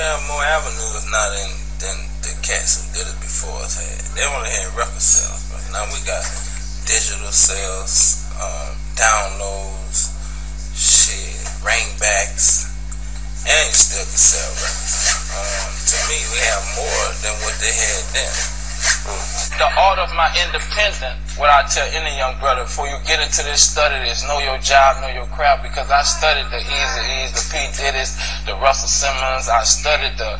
have more avenues now than the cats who did it before us had. They only had record sales, but now we got digital sales, downloads, shit, ringbacks, and you still can sell records. To me, we have more than what they had then. The art of my independent, what I tell any young brother, before you get into this, study this, know your job, know your craft, because I studied the Eazy-E's, the P. Diddy's, the Russell Simmons, I studied the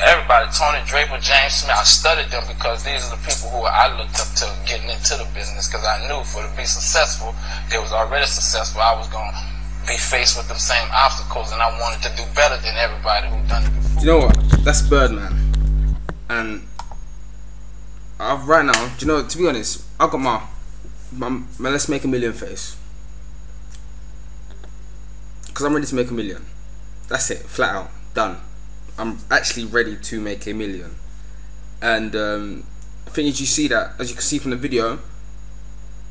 everybody, Tony Draper, James Smith. I studied them because these are the people who I looked up to getting into the business, because I knew for to be successful, they was already successful, I was going to be faced with them same obstacles, and I wanted to do better than everybody who done it before. You know what? That's Birdman. And right now, you know, to be honest, I got my let's make a million face, because I'm ready to make a million. That's it, flat out, done. I'm actually ready to make a million. And I think as you see that, as you can see from the video,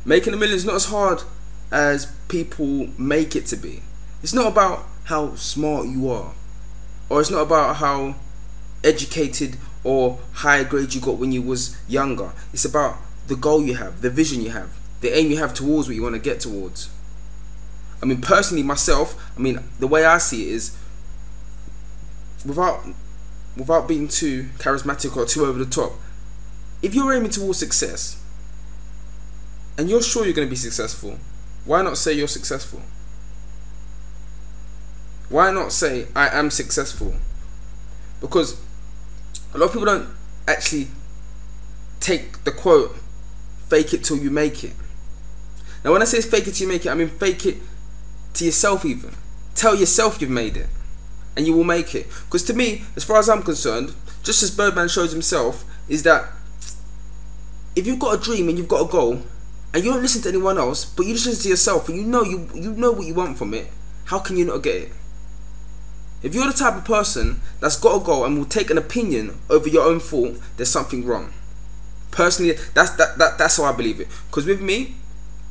making a million is not as hard as people make it to be. It's not about how smart you are, or it's not about how educated or high grade you got when you was younger. It's about the goal you have, the vision you have, the aim you have towards what you want to get towards. I mean, personally, myself, I mean, the way I see it is, without being too charismatic or too over the top, if you're aiming towards success and you're sure you're going to be successful, why not say you're successful? Why not say I am successful? Because a lot of people don't actually take the quote, fake it till you make it. Now when I say fake it till you make it, I mean fake it to yourself even. Tell yourself you've made it, and you will make it. Because to me, as far as I'm concerned, just as Birdman shows himself, is that if you've got a dream and you've got a goal, and you don't listen to anyone else, but you listen to yourself, and you know what you want from it, how can you not get it? If you're the type of person that's got a goal and will take an opinion over your own thought, there's something wrong. Personally, that's how I believe it. Because with me,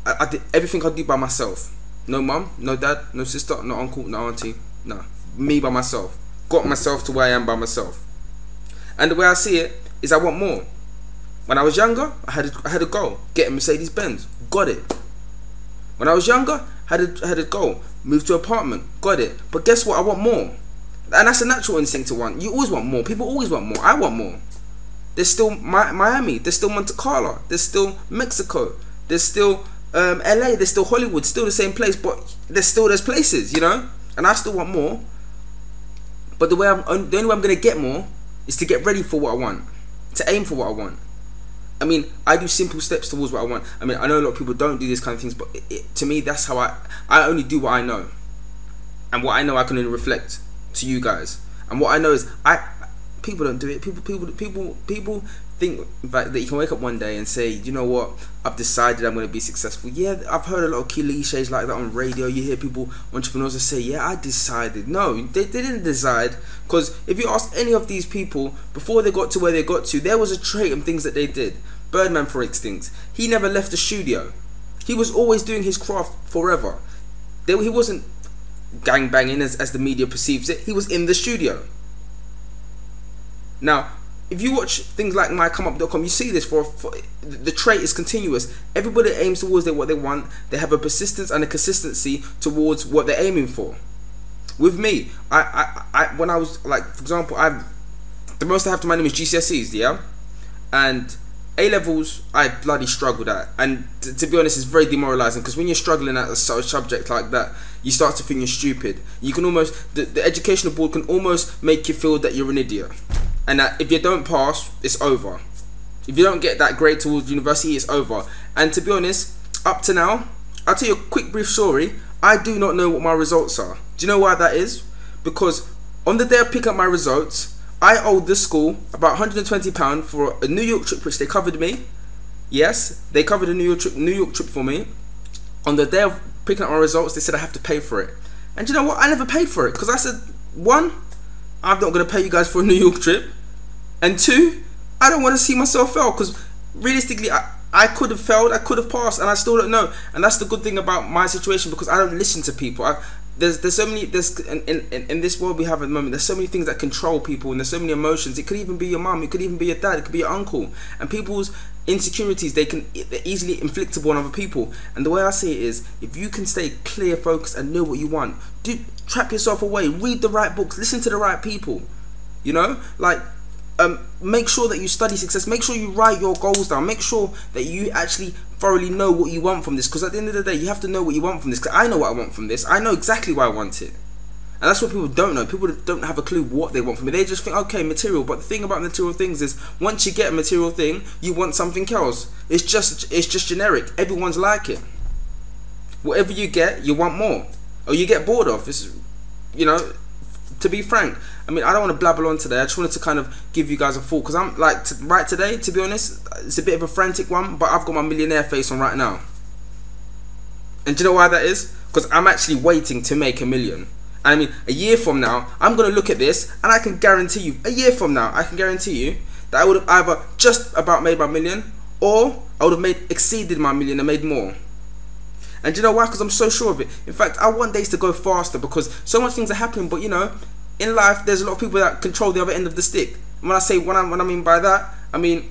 I did everything I do by myself. No mum, no dad, no sister, no uncle, no auntie. No, me by myself. Got myself to where I am by myself. And the way I see it is I want more. When I was younger, I had a goal, get a Mercedes Benz, got it. When I was younger, I had a goal, move to an apartment, got it. But guess what? I want more. And that's a natural instinct to want. You always want more. People always want more. I want more. There's still Miami. There's still Monte Carlo. There's still Mexico. There's still LA. There's still Hollywood. Still the same place, but there's places, you know. And I still want more. But the only way I'm gonna get more is to get ready for what I want, to aim for what I want. I mean, I do simple steps towards what I want. I mean, I know a lot of people don't do these kind of things, but to me, that's how I only do what I know, and what I know I can only reflect to you guys. And what I know is people don't do it. People think that you can wake up one day and say, you know what, I've decided I'm going to be successful. Yeah, I've heard a lot of cliches like that on radio. You hear people, entrepreneurs, that say, yeah, I decided. No, they didn't decide. Because if you ask any of these people, before they got to where they got to, there was a trait and things that they did. Birdman, for instance, he never left the studio. He was always doing his craft forever. He wasn't gang banging as the media perceives it. He was in the studio. Now, if you watch things like MYCOMEUP.com, you see this. For the trait is continuous. Everybody aims towards what they want. They have a persistence and a consistency towards what they're aiming for. With me, I when I was, like, for example, the most I have to my name is GCSEs, yeah, and A levels I bloody struggled at, and to be honest, it's very demoralizing, because when you're struggling at a subject like that, you start to think you're stupid. You can almost, the educational board can almost make you feel that you're an idiot, and that if you don't pass, it's over. If you don't get that grade towards university, it's over. And to be honest, up to now, I'll tell you a quick brief story. I do not know what my results are. Do you know why that is? Because on the day I pick up my results, I owed the school about £120 for a New York trip, which they covered me. Yes, they covered a New York trip for me. On the day of picking up my results, they said I have to pay for it. And you know what? I never paid for it, because I said, one, I'm not going to pay you guys for a New York trip, and two, I don't want to see myself fail, because realistically, I could have failed, I could have passed, and I still don't know. And that's the good thing about my situation, because I don't listen to people. there's so many, in this world we have at the moment, there's so many things that control people, and there's so many emotions. It could even be your mum, it could even be your dad, it could be your uncle, and people's insecurities, they're easily inflictable on other people. And the way I see it is, if you can stay clear, focused, and know what you want, trap yourself away, read the right books, listen to the right people, you know, like make sure that you study success, make sure you write your goals down, make sure that you actually thoroughly know what you want from this, because at the end of the day you have to know what you want from this. Because I know what I want from this, I know exactly why I want it, and that's what people don't know. People don't have a clue what they want from it. They just think, okay, material. But the thing about material things is, once you get a material thing, you want something else. It's just generic. Everyone's like it. Whatever you get, you want more, or you get bored of. It's, you know, to be frank, I mean, I don't want to blabber on today. I just wanted to kind of give you guys a thought, because I'm like, right today, to be honest, it's a bit of a frantic one, but I've got my millionaire face on right now. And do you know why that is? Because I'm actually waiting to make $1 million. I mean, a year from now, I'm going to look at this, and I can guarantee you, a year from now, I can guarantee you that I would have either just about made my $1 million, or I would have exceeded my $1 million and made more. And do you know why? Because I'm so sure of it. In fact, I want days to go faster, because so much things are happening. But you know, in life, there's a lot of people that control the other end of the stick. And when I say what I mean by that, I mean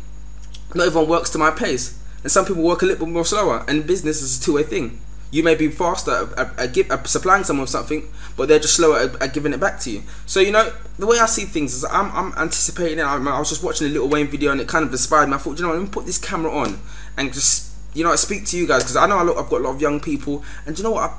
not everyone works to my pace, and some people work a little bit more slower. And business is a two-way thing. You may be faster at supplying someone with something, but they're just slower at giving it back to you. So you know, the way I see things is, I'm anticipating it. I was just watching a Lil Wayne video, and it kind of inspired me. I thought, you know, let me put this camera on and just, you know, I speak to you guys, because I know I've got a lot of young people, and you know what?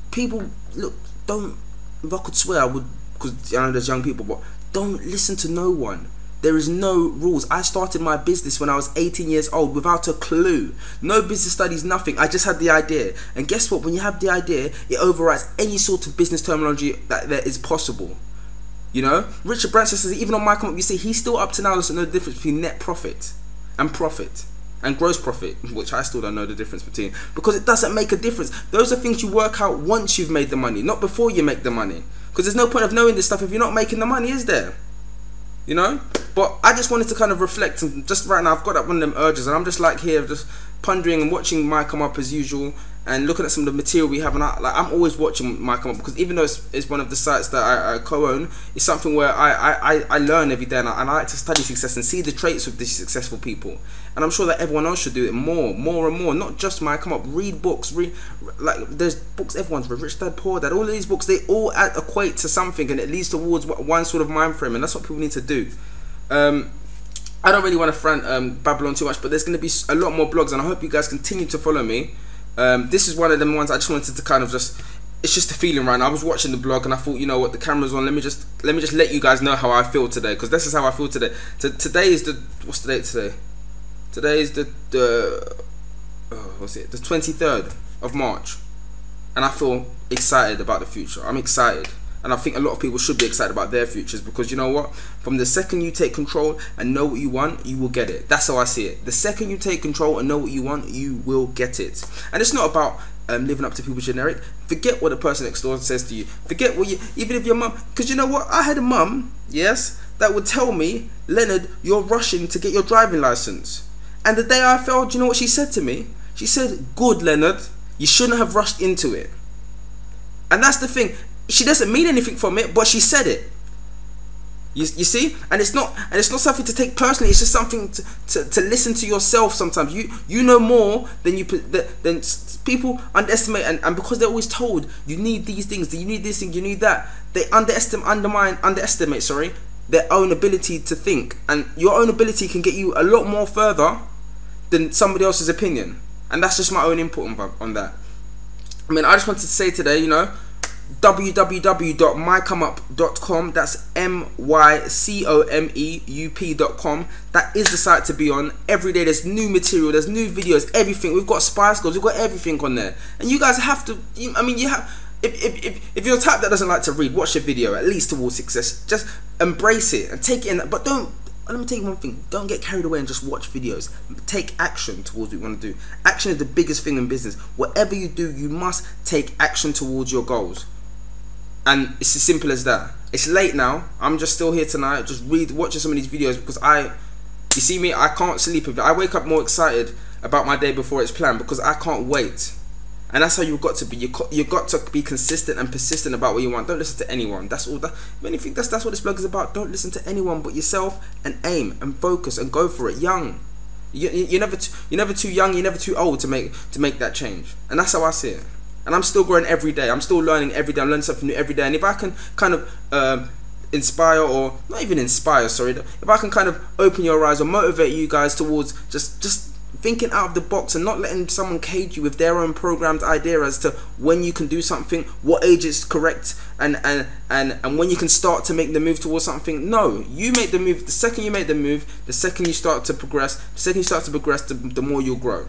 People, look, don't, if I could swear I would, because I know there's young people, but don't listen to no one. There is no rules. I started my business when I was 18 years old without a clue. No business studies, nothing. I just had the idea. And guess what? When you have the idea, it overrides any sort of business terminology that there is possible. You know? Richard Branson says, even on MYCOMEUP, you see, he's still up to now doesn't know the difference between net profit and gross profit, which I still don't know the difference between, because it doesn't make a difference. Those are things you work out once you've made the money, not before you make the money. Because there's no point of knowing this stuff if you're not making the money, is there? You know? But I just wanted to kind of reflect, and just right now I've got up one of them urges, and I'm just like here just pondering and watching MYCOMEUP as usual, and looking at some of the material we have. And I'm always watching MYCOMEUP, because even though it's one of the sites that I co-own, it's something where I learn every day, and I like to study success and see the traits of these successful people. And I'm sure that everyone else should do it more and more, not just MYCOMEUP. Read books, like there's books everyone's read, Rich Dad Poor Dad, all of these books, they all equate to something, and it leads towards one sort of mind frame, and that's what people need to do. I don't really want to babble on too much, but there's going to be a lot more blogs, and I hope you guys continue to follow me. This is one of them ones I just wanted to kind of just, it's just a feeling right now. I was watching the blog and I thought, you know what, the camera's on, let me just let you guys know how I feel today, because this is how I feel today. Today is the, what's the date today? Today is the 23rd of March, and I feel excited about the future. I'm excited. And I think a lot of people should be excited about their futures, because you know what? From the second you take control and know what you want, you will get it. That's how I see it. The second you take control and know what you want, you will get it. And it's not about living up to people's generic. Forget what the person next door says to you. Forget what even if your mum, because you know what? I had a mum, yes, that would tell me, Leonard, you're rushing to get your driving license. And the day I failed, you know what she said to me? She said, good, Leonard, you shouldn't have rushed into it. And that's the thing. She doesn't mean anything from it, but she said it. You see, and it's not something to take personally. It's just something to listen to yourself. Sometimes you know more than than people underestimate, and because they're always told you need these things, you need this thing, you need that, they underestimate their own ability to think, and your own ability can get you a lot more further than somebody else's opinion. And that's just my own input on that. I mean, I just wanted to say today, you know, www.mycomeup.com, that's MYCOMEUP.com. that is the site to be on. Every day there's new material, there's new videos, everything. We've got spice girls, we've got everything on there, and you guys have to, I mean, you have, if you're the type that doesn't like to read, watch a video at least towards success. Just embrace it and take it in, but don't, let me tell you one thing, don't get carried away and just watch videos. Take action towards what you want to do. Action is the biggest thing in business. Whatever you do, you must take action towards your goals. And it's as simple as that. It's late now. I'm just still here tonight, just watching some of these videos, because you see me, I can't sleep. I wake up more excited about my day before it's planned, because I can't wait. And that's how you've got to be. You've got to be consistent and persistent about what you want. Don't listen to anyone. That's all. If anything, that's what this blog is about. Don't listen to anyone but yourself, and aim and focus and go for it. Young, you're never too young. You're never too old to make that change. And that's how I see it. And I'm still growing every day. I'm still learning every day. I'm learning something new every day. And if I can kind of inspire, or not even inspire, sorry, if I can kind of open your eyes or motivate you guys towards just thinking out of the box and not letting someone cage you with their own programmed idea as to when you can do something, what age is correct, and when you can start to make the move towards something. No, you make the move. The second you make the move, the second you start to progress, the more you'll grow.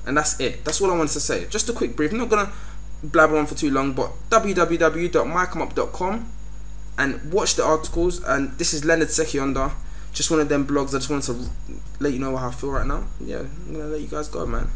And that's it. That's all I wanted to say. Just a quick brief. I'm not gonna blabber on for too long, but www.mycomeup.com and watch the articles. And this is Leonard Sekyonda. Just one of them blogs. I just wanted to let you know how I feel right now. Yeah, I'm gonna let you guys go, man.